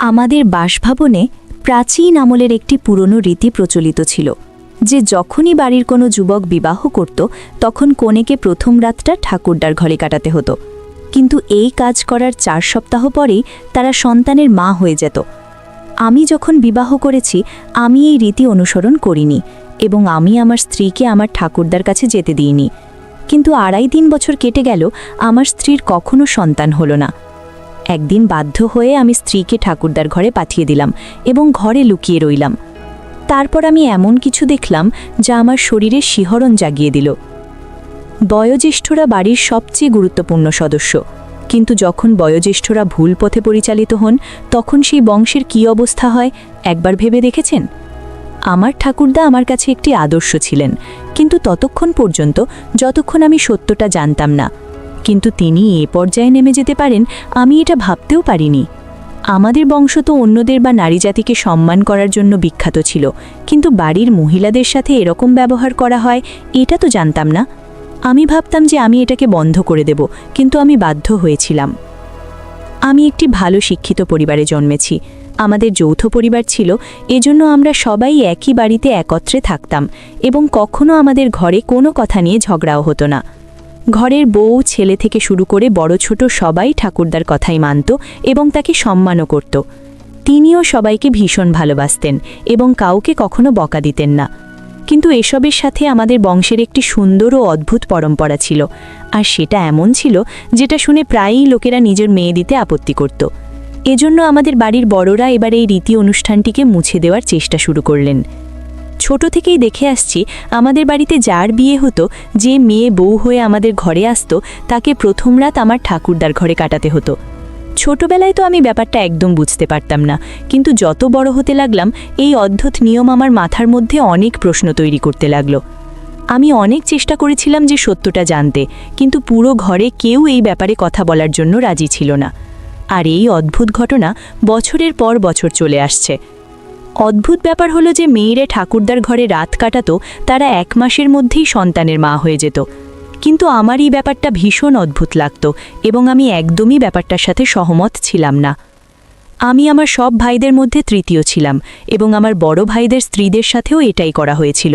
আমাদের বাসভবনে প্রাচীন আমলের একটি পুরনো রীতি প্রচলিত ছিল যে যখনই বাড়ির কোনো যুবক বিবাহ করত তখন কনেকে প্রথম রাতটা ঠাকুরদার ঘরে কাটাতে হতো। কিন্তু এই কাজ করার 4 সপ্তাহ পরেই তারা সন্তানের মা হয়ে যেত। আমি যখন বিবাহ করেছি আমি এই রীতি অনুসরণ করিনি এবং আমি আমার স্ত্রীকে আমার ঠাকুরদার কাছে যেতে দিইনি। কিন্তু 2.5-3 বছর কেটে গেল, আমার স্ত্রীর কখনো সন্তান হলো না। একদিন বাধ্য হয়ে আমি স্ত্রীকে ঠাকুরদার ঘরে পাঠিয়ে দিলাম এবং ঘরে লুকিয়ে রইলাম। তারপর আমি এমন কিছু দেখলাম যা আমার শরীরে শিহরণ জাগিয়ে দিল। বয়োজ্যেষ্ঠরা বাড়ির সবচেয়ে গুরুত্বপূর্ণ সদস্য, কিন্তু যখন বয়োজ্যেষ্ঠরা ভুল পথে পরিচালিত হন তখন সেই বংশের কী অবস্থা হয় একবার ভেবে দেখেছেন? আমার ঠাকুরদা আমার কাছে একটি আদর্শ ছিলেন, কিন্তু ততক্ষণ পর্যন্ত যতক্ষণ আমি সত্যটা জানতাম না। কিন্তু তিনি এ পর্যায়ে নেমে যেতে পারেন আমি এটা ভাবতেও পারিনি। আমাদের বংশ তো অন্যদের বা নারী জাতিকে সম্মান করার জন্য বিখ্যাত ছিল, কিন্তু বাড়ির মহিলাদের সাথে এরকম ব্যবহার করা হয় এটা তো জানতাম না। আমি ভাবতাম যে আমি এটাকে বন্ধ করে দেব, কিন্তু আমি বাধ্য হয়েছিলাম। আমি একটি ভালো শিক্ষিত পরিবারে জন্মেছি। আমাদের যৌথ পরিবার ছিল, এজন্য আমরা সবাই একই বাড়িতে একত্রে থাকতাম এবং কখনো আমাদের ঘরে কোনো কথা নিয়ে ঝগড়াও হতো না। ঘরের বউ ছেলে থেকে শুরু করে বড় ছোট সবাই ঠাকুরদার কথাই মানত এবং তাকে সম্মানও করত। তিনিও সবাইকে ভীষণ ভালোবাসতেন এবং কাউকে কখনো বকা দিতেন না। কিন্তু এসবের সাথে আমাদের বংশের একটি সুন্দর ও অদ্ভুত পরম্পরা ছিল, আর সেটা এমন ছিল যেটা শুনে প্রায়ই লোকেরা নিজের মেয়ে দিতে আপত্তি করত। এজন্য আমাদের বাড়ির বড়রা এবার এই রীতি অনুষ্ঠানটিকে মুছে দেওয়ার চেষ্টা শুরু করলেন। ছোট থেকেই দেখে আসছি আমাদের বাড়িতে যার বিয়ে হতো, যে মেয়ে বউ হয়ে আমাদের ঘরে আসতো, তাকে প্রথম রাত আমার ঠাকুরদার ঘরে কাটাতে হতো। ছোটবেলায় তো আমি ব্যাপারটা একদম বুঝতে পারতাম না, কিন্তু যত বড় হতে লাগলাম এই অদ্ভুত নিয়ম আমার মাথার মধ্যে অনেক প্রশ্ন তৈরি করতে লাগলো। আমি অনেক চেষ্টা করেছিলাম যে সত্যটা জানতে, কিন্তু পুরো ঘরে কেউ এই ব্যাপারে কথা বলার জন্য রাজি ছিল না। আর এই অদ্ভুত ঘটনা বছরের পর বছর চলে আসছে। অদ্ভুত ব্যাপার হলো যে মেয়েরা ঠাকুরদার ঘরে রাত কাটাতো, তারা 1 মাসের মধ্যেই সন্তানের মা হয়ে যেত। কিন্তু আমার এই ব্যাপারটা ভীষণ অদ্ভুত লাগতো এবং আমি একদমই ব্যাপারটার সাথে সহমত ছিলাম না। আমি আমার সব ভাইদের মধ্যে তৃতীয় ছিলাম এবং আমার বড় ভাইদের স্ত্রীদের সাথেও এটাই করা হয়েছিল,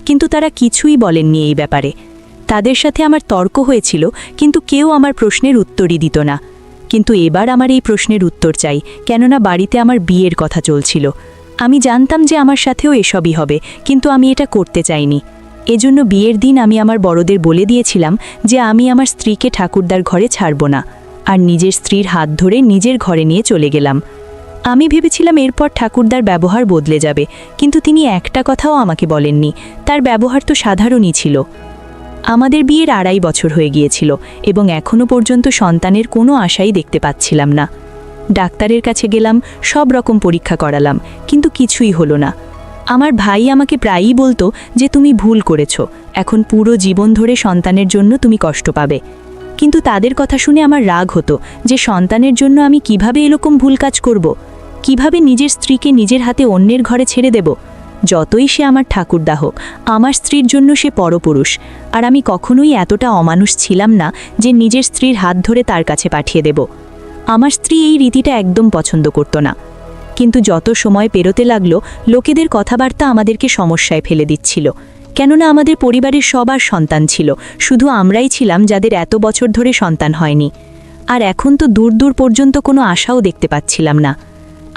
কিন্তু তারা কিছুই বলেননি এই ব্যাপারে। তাদের সাথে আমার তর্ক হয়েছিল, কিন্তু কেউ আমার প্রশ্নের উত্তরই দিত না। কিন্তু এবার আমার এই প্রশ্নের উত্তর চাই, কেননা বাড়িতে আমার বিয়ের কথা চলছিল। আমি জানতাম যে আমার সাথেও এসবই হবে, কিন্তু আমি এটা করতে চাইনি। এজন্য বিয়ের দিন আমি আমার বড়দের বলে দিয়েছিলাম যে আমি আমার স্ত্রীকে ঠাকুরদার ঘরে ছাড়ব না, আর নিজের স্ত্রীর হাত ধরে নিজের ঘরে নিয়ে চলে গেলাম। আমি ভেবেছিলাম এরপর ঠাকুরদার ব্যবহার বদলে যাবে, কিন্তু তিনি একটা কথাও আমাকে বলেননি। তার ব্যবহার তো সাধারণই ছিল। আমাদের বিয়ের 2.5 বছর হয়ে গিয়েছিল এবং এখনও পর্যন্ত সন্তানের কোনো আশাই দেখতে পাচ্ছিলাম না। ডাক্তারের কাছে গেলাম, সব রকম পরীক্ষা করালাম, কিন্তু কিছুই হলো না। আমার ভাই আমাকে প্রায়ই বলতো যে তুমি ভুল করেছ, এখন পুরো জীবন ধরে সন্তানের জন্য তুমি কষ্ট পাবে। কিন্তু তাদের কথা শুনে আমার রাগ হতো যে সন্তানের জন্য আমি কিভাবে এরকম ভুল কাজ করব, কিভাবে নিজের স্ত্রীকে নিজের হাতে অন্যের ঘরে ছেড়ে দেব। যতই সে আমার ঠাকুরদা হোক, আমার স্ত্রীর জন্য সে পরপুরুষ, আর আমি কখনোই এতটা অমানুষ ছিলাম না যে নিজের স্ত্রীর হাত ধরে তার কাছে পাঠিয়ে দেব। আমার স্ত্রী এই রীতিটা একদম পছন্দ করত না। কিন্তু যত সময় পেরোতে লাগলো, লোকেদের কথাবার্তা আমাদেরকে সমস্যায় ফেলে দিচ্ছিল, কেননা আমাদের পরিবারের সবার সন্তান ছিল, শুধু আমরাই ছিলাম যাদের এত বছর ধরে সন্তান হয়নি। আর এখন তো দূর দূর পর্যন্ত কোনো আশাও দেখতে পাচ্ছিলাম না।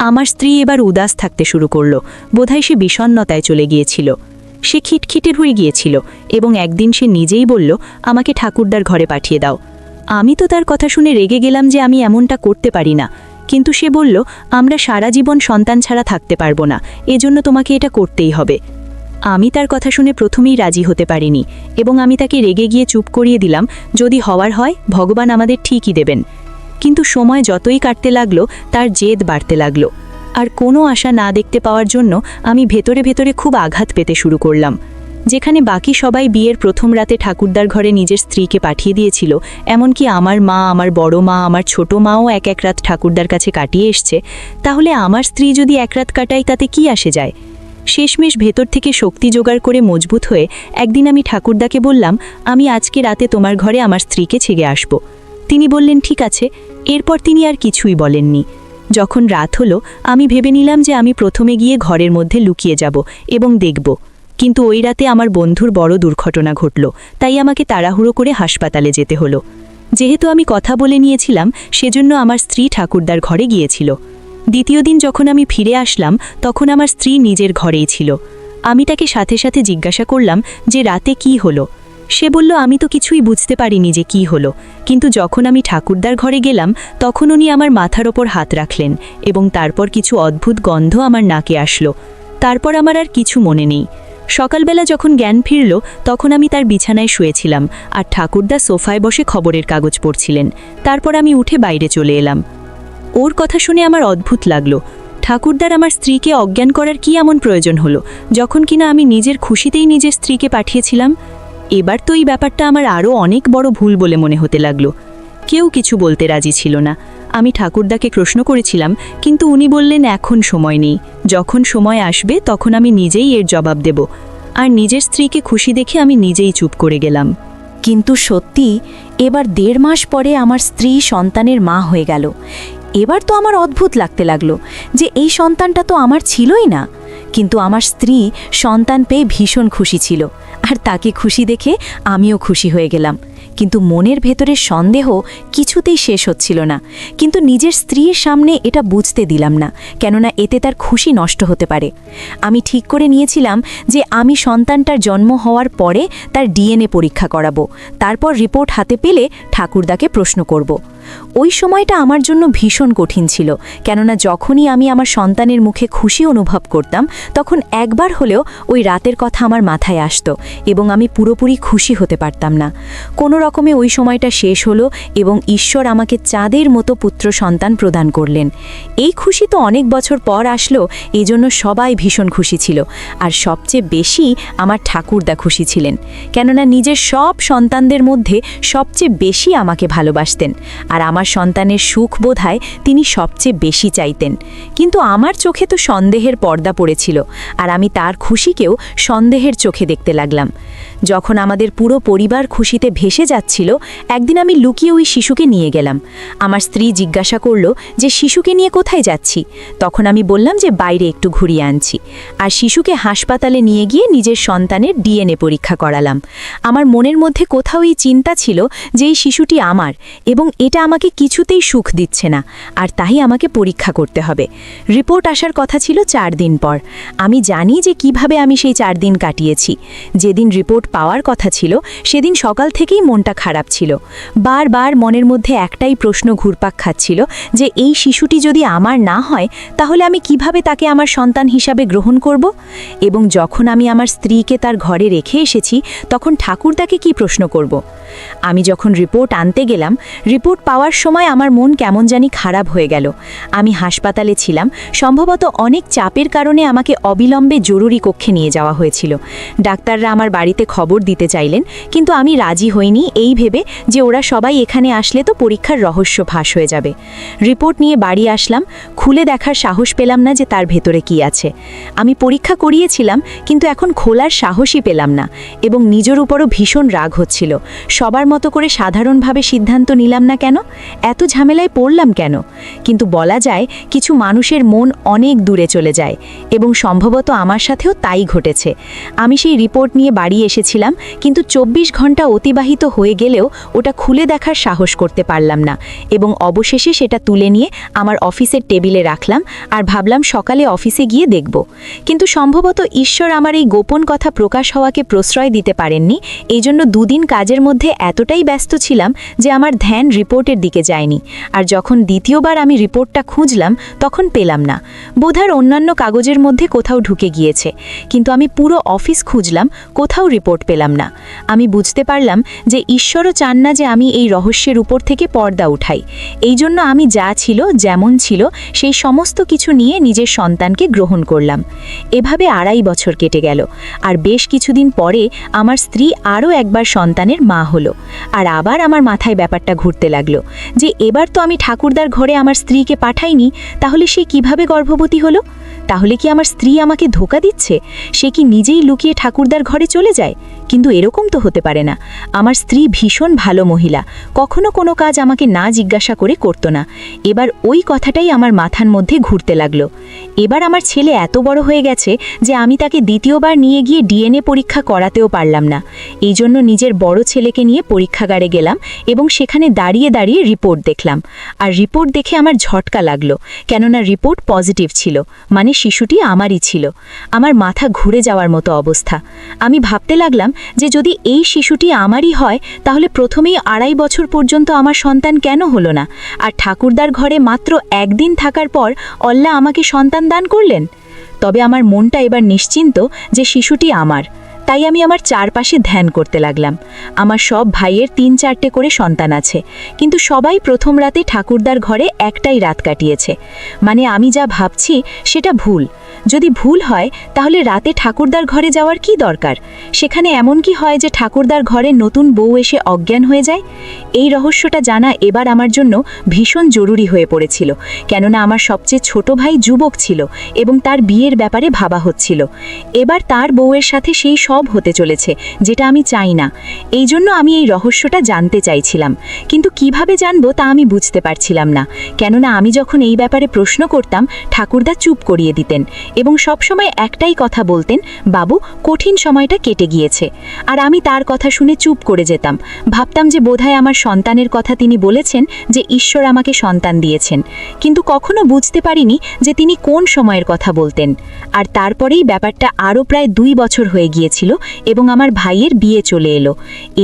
আমার স্ত্রী এবার উদাস থাকতে শুরু করলো, বোধহয় সে বিষণ্ণতায় চলে গিয়েছিল। সে খিটখিটে হয়ে গিয়েছিল এবং একদিন সে নিজেই বলল, আমাকে ঠাকুরদার ঘরে পাঠিয়ে দাও। আমি তো তার কথা শুনে রেগে গেলাম যে আমি এমনটা করতে পারি না, কিন্তু সে বলল, আমরা সারা জীবন সন্তান ছাড়া থাকতে পারবো না, এজন্য তোমাকে এটা করতেই হবে। আমি তার কথা শুনে প্রথমেই রাজি হতে পারিনি এবং আমি তাকে রেগে গিয়ে চুপ করিয়ে দিলাম, যদি হওয়ার হয় ভগবান আমাদের ঠিকই দেবেন। কিন্তু সময় যতই কাটতে লাগলো তার জেদ বাড়তে লাগলো, আর কোনো আশা না দেখতে পাওয়ার জন্য আমি ভেতরে ভেতরে খুব আঘাত পেতে শুরু করলাম। যেখানে বাকি সবাই বিয়ের প্রথম রাতে ঠাকুরদার ঘরে নিজের স্ত্রীকে পাঠিয়ে দিয়েছিল, এমনকি আমার মা, আমার বড় মা, আমার ছোট মাও এক রাত ঠাকুরদার কাছে কাটিয়ে এসছে, তাহলে আমার স্ত্রী যদি 1 রাত কাটায় তাতে কি আসে যায়? শেষমেশ ভেতর থেকে শক্তি জোগাড় করে মজবুত হয়ে একদিন আমি ঠাকুরদাকে বললাম, আমি আজকে রাতে তোমার ঘরে আমার স্ত্রীকে ছেড়ে আসব। তিনি বললেন ঠিক আছে। এরপর তিনি আর কিছুই বলেননি। যখন রাত হলো আমি ভেবে নিলাম যে আমি প্রথমে গিয়ে ঘরের মধ্যে লুকিয়ে যাব এবং দেখব, কিন্তু ওই রাতে আমার বন্ধুর বড় দুর্ঘটনা ঘটল, তাই আমাকে তাড়াহুড়ো করে হাসপাতালে যেতে হলো। যেহেতু আমি কথা বলে নিয়েছিলাম, সেজন্য আমার স্ত্রী ঠাকুরদার ঘরে গিয়েছিল। দ্বিতীয় দিন যখন আমি ফিরে আসলাম, তখন আমার স্ত্রী নিজের ঘরেই ছিল। আমি তাকে সাথে সাথে জিজ্ঞাসা করলাম যে রাতে কি হলো। সে বলল, আমি তো কিছুই বুঝতে পারিনি যে কি হলো, কিন্তু যখন আমি ঠাকুরদার ঘরে গেলাম তখন উনি আমার মাথার ওপর হাত রাখলেন এবং তারপর কিছু অদ্ভুত গন্ধ আমার নাকে আসলো। তারপর আমার আর কিছু মনে নেই। সকালবেলা যখন জ্ঞান ফিরল তখন আমি তার বিছানায় শুয়েছিলাম আর ঠাকুরদা সোফায় বসে খবরের কাগজ পড়ছিলেন। তারপর আমি উঠে বাইরে চলে এলাম। ওর কথা শুনে আমার অদ্ভুত লাগলো। ঠাকুরদার আমার স্ত্রীকে অজ্ঞান করার কি এমন প্রয়োজন হলো, যখন কিনা আমি নিজের খুশিতেই নিজের স্ত্রীকে পাঠিয়েছিলাম? এবার তো এই ব্যাপারটা আমার আরও অনেক বড় ভুল বলে মনে হতে লাগলো। কেউ কিছু বলতে রাজি ছিল না। আমি ঠাকুরদাকে প্রশ্ন করেছিলাম, কিন্তু উনি বললেন এখন সময় নেই, যখন সময় আসবে তখন আমি নিজেই এর জবাব দেব। আর নিজের স্ত্রীকে খুশি দেখে আমি নিজেই চুপ করে গেলাম। কিন্তু সত্যি এবার 1.5 মাস পরে আমার স্ত্রী সন্তানের মা হয়ে গেল। এবার তো আমার অদ্ভুত লাগতে লাগলো যে এই সন্তানটা তো আমার ছিলই না, কিন্তু আমার স্ত্রী সন্তান পেয়ে ভীষণ খুশি ছিল, আর তাকে খুশি দেখে আমিও খুশি হয়ে গেলাম। কিন্তু মনের ভেতরের সন্দেহ কিছুতেই শেষ হচ্ছিল না, কিন্তু নিজের স্ত্রীর সামনে এটা বুঝতে দিলাম না, কেননা এতে তার খুশি নষ্ট হতে পারে। আমি ঠিক করে নিয়েছিলাম যে আমি সন্তানটার জন্ম হওয়ার পরে তার ডিএনএ পরীক্ষা করাবো, তারপর রিপোর্ট হাতে পেলে ঠাকুরদাকে প্রশ্ন করব। ওই সময়টা আমার জন্য ভীষণ কঠিন ছিল, কেননা যখনই আমি আমার সন্তানের মুখে খুশি অনুভব করতাম তখন একবার হলেও ওই রাতের কথা আমার মাথায় আসতো এবং আমি পুরোপুরি খুশি হতে পারতাম না। কোনো রকমে ওই সময়টা শেষ হলো এবং ঈশ্বর আমাকে চাঁদের মতো পুত্র সন্তান প্রদান করলেন। এই খুশি তো অনেক বছর পর আসলো, এই জন্য সবাই ভীষণ খুশি ছিল, আর সবচেয়ে বেশি আমার ঠাকুরদা খুশি ছিলেন, কেননা নিজের সব সন্তানদের মধ্যে সবচেয়ে বেশি আমাকে ভালোবাসতেন, আর আমার সন্তানের সুখ বোধহয় তিনি সবচেয়ে বেশি চাইতেন। কিন্তু আমার চোখে তো সন্দেহের পর্দা পড়েছিল, আর আমি তার খুশিকেও সন্দেহের চোখে দেখতে লাগলাম। যখন আমাদের পুরো পরিবার খুশিতে ভেসে যাচ্ছিল, একদিন আমি লুকিয়ে ওই শিশুকে নিয়ে গেলাম। আমার স্ত্রী জিজ্ঞাসা করল যে শিশুকে নিয়ে কোথায় যাচ্ছি। তখন আমি বললাম যে বাইরে একটু ঘুরিয়ে আনছি, আর শিশুকে হাসপাতালে নিয়ে গিয়ে নিজের সন্তানের ডিএনএ পরীক্ষা করালাম। আমার মনের মধ্যে কোথাও এই চিন্তা ছিল যে এই শিশুটি আমার এবং এটা আমাকে কিছুতেই সুখ দিচ্ছে না, আর তাই আমাকে পরীক্ষা করতে হবে। রিপোর্ট আসার কথা ছিল 4 দিন পর। আমি জানি যে কিভাবে আমি সেই 4 দিন কাটিয়েছি। যেদিন রিপোর্ট পাওয়ার কথা ছিল সেদিন সকাল থেকেই মনটা খারাপ ছিল। বারবার মনের মধ্যে একটাই প্রশ্ন ঘুরপাক খাচ্ছিল যে এই শিশুটি যদি আমার না হয় তাহলে আমি কিভাবে তাকে আমার সন্তান হিসাবে গ্রহণ করব। এবং যখন আমি আমার স্ত্রীকে তার ঘরে রেখে এসেছি তখন ঠাকুরদাকে কি প্রশ্ন করব। আমি যখন রিপোর্ট আনতে গেলাম, রিপোর্ট পাওয়ার সময় আমার মন কেমন জানি খারাপ হয়ে গেল। আমি হাসপাতালে ছিলাম, সম্ভবত অনেক চাপের কারণে আমাকে অবিলম্বে জরুরি কক্ষে নিয়ে যাওয়া হয়েছিল। ডাক্তাররা আমার বাড়িতে খবর দিতে চাইলেন, কিন্তু আমি রাজি হইনি এই ভেবে যে ওরা সবাই এখানে আসলে তো পরীক্ষার রহস্য ফাঁস হয়ে যাবে। রিপোর্ট নিয়ে বাড়ি আসলাম, খুলে দেখার সাহস পেলাম না যে তার ভেতরে কি আছে। আমি পরীক্ষা করিয়েছিলাম, কিন্তু এখন খোলার সাহসই পেলাম না এবং নিজের উপরও ভীষণ রাগ হচ্ছিল। সবার মতো করে সাধারণভাবে সিদ্ধান্ত নিলাম না কেন, এত ঝামেলায় পড়লাম কেন। কিন্তু বলা যায় কিছু মানুষের মন অনেক দূরে চলে যায় এবং সম্ভবত আমার সাথেও তাই ঘটেছে। আমি সেই রিপোর্ট নিয়ে বাড়ি এসেছিলাম, কিন্তু 24 ঘন্টা অতিবাহিত হয়ে গেলেও ওটা খুলে দেখার সাহস করতে পারলাম না এবং অবশেষে সেটা তুলে নিয়ে আমার অফিসের টেবিলে রাখলাম আর ভাবলাম সকালে অফিসে গিয়ে দেখব। কিন্তু সম্ভবত ঈশ্বর আমার এই গোপন কথা প্রকাশ হওয়াকে প্রশ্রয় দিতে পারেননি, এই জন্য 2 দিন কাজের মধ্যে এতটাই ব্যস্ত ছিলাম যে আমার ধ্যান রিপোর্টের দিকে যায়নি। আর যখন দ্বিতীয়বার আমি রিপোর্টটা খুঁজলাম তখন পেলাম না। বোধহয় অন্যান্য কাগজের মধ্যে কোথাও ঢুকে গিয়েছে, কিন্তু আমি পুরো অফিস খুঁজলাম, কোথাও রিপোর্ট পেলাম না। আমি বুঝতে পারলাম যে ঈশ্বরও চান না যে আমি এই রহস্যের উপর থেকে পর্দা উঠাই। এই জন্য আমি যা ছিল যেমন ছিল সেই সমস্ত কিছু নিয়ে নিজের সন্তানকে গ্রহণ করলাম। এভাবে 2.5 বছর কেটে গেল, আর বেশ কিছুদিন পরে আমার স্ত্রী আরও একবার সন্তানের মা হলো। আর আবার আমার মাথায় ব্যাপারটা ঘুরতে লাগলো যে এবার তো আমি ঠাকুরদার ঘরে আমার স্ত্রীকে পাঠাইনি, তাহলে সে কিভাবে গর্ভবতী হলো? তাহলে কি আমার স্ত্রী আমাকে ধোঁকা দিচ্ছে? সে কি নিজেই লুকিয়ে ঠাকুরদার ঘরে চলে যায়? কিন্তু এরকম তো হতে পারে না। আমার স্ত্রী ভীষণ ভালো মহিলা, কখনো কোনো কাজ আমাকে না জিজ্ঞাসা করে করতো না। এবার ওই কথাটাই আমার মাথার মধ্যে ঘুরতে লাগলো। এবার আমার ছেলে এত বড় হয়ে গেছে যে আমি তাকে দ্বিতীয়বার নিয়ে গিয়ে ডিএনএ পরীক্ষা করাতেও পারলাম না। এই জন্য নিজের বড় ছেলেকে নিয়ে পরীক্ষাগারে গেলাম এবং সেখানে দাঁড়িয়ে দাঁড়িয়ে রিপোর্ট দেখলাম। আর রিপোর্ট দেখে আমার ঝটকা লাগলো, কেননা রিপোর্ট পজিটিভ ছিল, মানে শিশুটি আমারই ছিল। আমার মাথা ঘুরে যাওয়ার মতো অবস্থা। আমি ভাবতে লাগলাম যে যদি এই শিশুটি আমারই হয় তাহলে প্রথমেই 2.5 বছর পর্যন্ত আমার সন্তান কেন হলো না, আর ঠাকুরদার ঘরে মাত্র একদিন থাকার পর আল্লাহ আমাকে সন্তান দান করলেন। তবে আমার মনটা এবার নিশ্চিন্ত যে শিশুটি আমার। তাই আমি আমার চারপাশে ধ্যান করতে লাগলাম। আমার সব ভাইয়ের 3-4টে করে সন্তান আছে, কিন্তু সবাই প্রথম রাতে ঠাকুরদার ঘরে একটাই রাত কাটিয়েছে। মানে আমি যা ভাবছি সেটা ভুল। যদি ভুল হয় তাহলে রাতে ঠাকুরদার ঘরে যাওয়ার কি দরকার? সেখানে এমন কি হয় যে ঠাকুরদার ঘরে নতুন বউ এসে অজ্ঞান হয়ে যায়? এই রহস্যটা জানা এবার আমার জন্য ভীষণ জরুরি হয়ে পড়েছিল, কেননা আমার সবচেয়ে ছোট ভাই যুবক ছিল এবং তার বিয়ের ব্যাপারে ভাবা হচ্ছিল। এবার তার বউয়ের সাথে সেই সব হতে চলেছে যেটা আমি চাই না। এই জন্য আমি এই রহস্যটা জানতে চাইছিলাম, কিন্তু কিভাবে জানবো তা আমি বুঝতে পারছিলাম না, কেননা আমি যখন এই ব্যাপারে প্রশ্ন করতাম ঠাকুরদা চুপ করিয়ে দিতেন এবং সবসময় একটাই কথা বলতেন, বাবু কঠিন সময়টা কেটে গিয়েছে। আর আমি তার কথা শুনে চুপ করে যেতাম, ভাবতাম যে বোধহয় আমার সন্তানের কথা তিনি বলেছেন, যে ঈশ্বর আমাকে সন্তান দিয়েছেন, কিন্তু কখনো বুঝতে পারিনি যে তিনি কোন সময়ের কথা বলতেন। আর তারপরেই ব্যাপারটা আরও প্রায় 2 বছর হয়ে গিয়েছিল এবং আমার ভাইয়ের বিয়ে চলে এলো।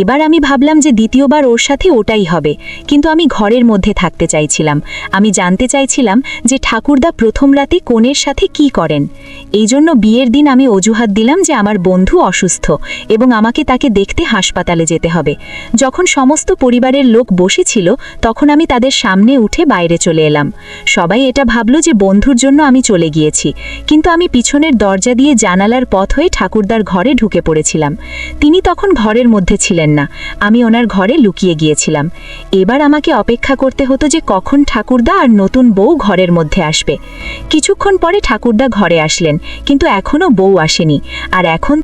এবার আমি ভাবলাম যে দ্বিতীয়বার ওর সাথে ওটাই হবে, কিন্তু আমি ঘরের মধ্যে থাকতে চাইছিলাম। আমি জানতে চাইছিলাম যে ঠাকুরদা প্রথম রাতে কনের সাথে কি করেন। এই জন্য বিয়ের দিন আমি অজুহাত দিলাম যে আমার বন্ধু অসুস্থ এবং আমাকে তাকে দেখতে হাসপাতালে যেতে হবে। যখন সমস্ত পরিবারের লোক বসেছিল তখন আমি তাদের সামনে উঠে বাইরে চলে এলাম। সবাই এটা ভাবল যে বন্ধুর জন্য আমি চলে গিয়েছি, কিন্তু আমি পিছনের দরজা দিয়ে জানালার পথ হয়ে ঠাকুরদার ঘরে ঢুকে পড়েছিলাম। তিনি তখন ঘরের মধ্যে ছিলেন না, আমি ওনার ঘরে লুকিয়ে গিয়েছিলাম। এবার আমাকে অপেক্ষা করতে হতো যে কখন ঠাকুরদা আর নতুন বউ ঘরের মধ্যে আসবে। কিছুক্ষণ পরে ঠাকুরদা ঘরে আসলেন, কিন্তু এখনও বউ আসেনি। আর এখন